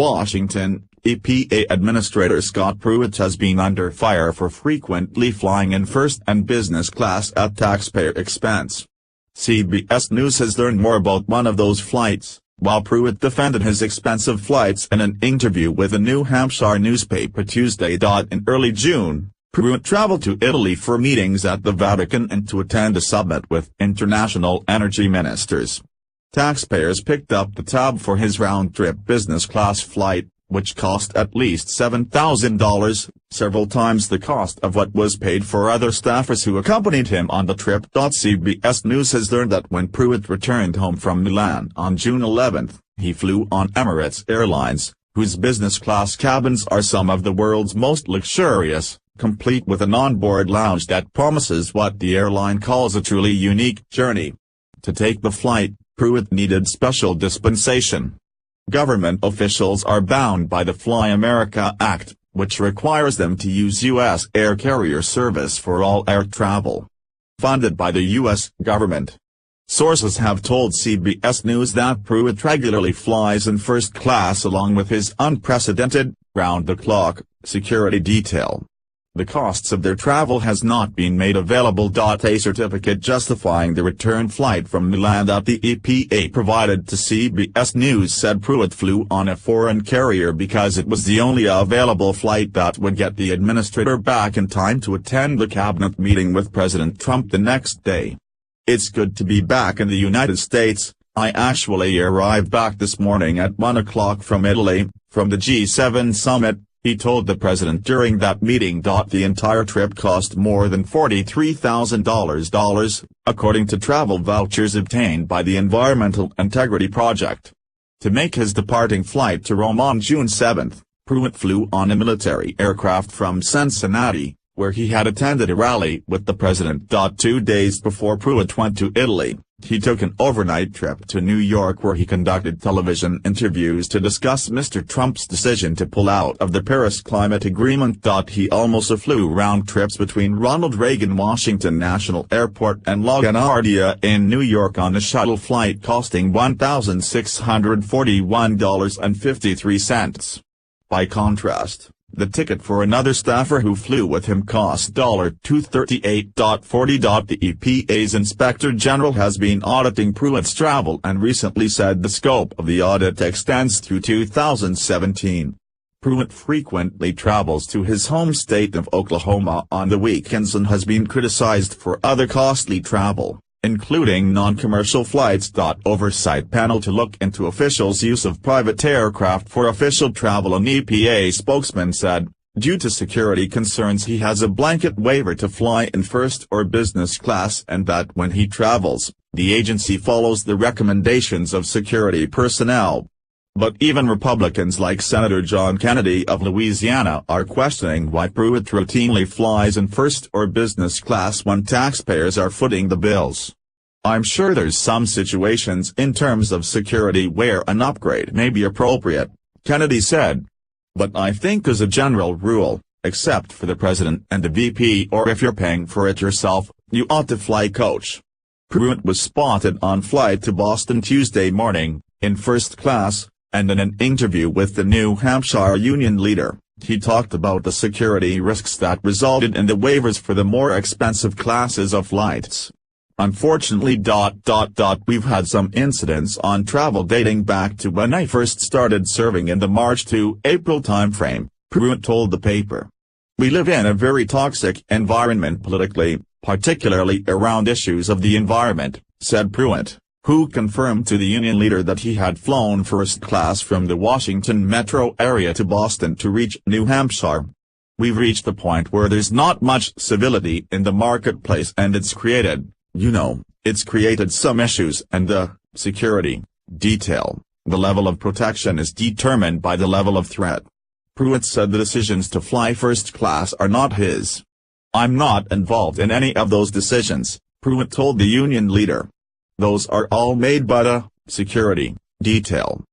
Washington, EPA Administrator Scott Pruitt has been under fire for frequently flying in first and business class at taxpayer expense. CBS News has learned more about one of those flights, while Pruitt defended his expensive flights in an interview with a New Hampshire newspaper Tuesday. In early June, Pruitt traveled to Italy for meetings at the Vatican and to attend a summit with international energy ministers. Taxpayers picked up the tab for his round-trip business-class flight, which cost at least $7,000, several times the cost of what was paid for other staffers who accompanied him on the trip. CBS News has learned that when Pruitt returned home from Milan on June 11, he flew on Emirates Airlines, whose business-class cabins are some of the world's most luxurious, complete with an onboard lounge that promises what the airline calls a truly unique journey. To take the flight, Pruitt needed special dispensation. Government officials are bound by the Fly America Act, which requires them to use U.S. air carrier service for all air travel funded by the U.S. government. Sources have told CBS News that Pruitt regularly flies in first class along with his unprecedented, round-the-clock, security detail. The costs of their travel has not been made available. A certificate justifying the return flight from Milan that the EPA provided to CBS News said Pruitt flew on a foreign carrier because it was the only available flight that would get the administrator back in time to attend the cabinet meeting with President Trump the next day. "It's good to be back in the United States. I actually arrived back this morning at 1 o'clock from Italy, from the G7 summit," he told the president during that meeting. The entire trip cost more than $43,000, according to travel vouchers obtained by the Environmental Integrity Project. To make his departing flight to Rome on June 7, Pruitt flew on a military aircraft from Cincinnati, where he had attended a rally with the president. 2 days before Pruitt went to Italy, he took an overnight trip to New York where he conducted television interviews to discuss Mr. Trump's decision to pull out of the Paris Climate Agreement. He also flew round trips between Ronald Reagan Washington National Airport and LaGuardia in New York on a shuttle flight costing $1,641.53. By contrast, the ticket for another staffer who flew with him cost $238.40. The EPA's Inspector General has been auditing Pruitt's travel and recently said the scope of the audit extends through 2017. Pruitt frequently travels to his home state of Oklahoma on the weekends and has been criticized for other costly travel, including non-commercial flights. Oversight panel to look into officials' use of private aircraft for official travel. An EPA spokesman said, due to security concerns he has a blanket waiver to fly in first or business class and that when he travels, the agency follows the recommendations of security personnel. But even Republicans like Senator John Kennedy of Louisiana are questioning why Pruitt routinely flies in first or business class when taxpayers are footing the bills. "I'm sure there's some situations in terms of security where an upgrade may be appropriate," Kennedy said. "But I think as a general rule, except for the president and the VP or if you're paying for it yourself, you ought to fly coach." Pruitt was spotted on flight to Boston Tuesday morning, in first class, and in an interview with the New Hampshire union leader, he talked about the security risks that resulted in the waivers for the more expensive classes of flights. "Unfortunately, we've had some incidents on travel dating back to when I first started serving in the March to April timeframe," Pruitt told the paper. "We live in a very toxic environment politically, particularly around issues of the environment," said Pruitt, who confirmed to the union leader that he had flown first class from the Washington metro area to Boston to reach New Hampshire. "We've reached the point where there's not much civility in the marketplace and it's created some issues and the security detail, the level of protection is determined by the level of threat." Pruitt said the decisions to fly first class are not his. "I'm not involved in any of those decisions," Pruitt told the union leader. "Those are all made by the security detail."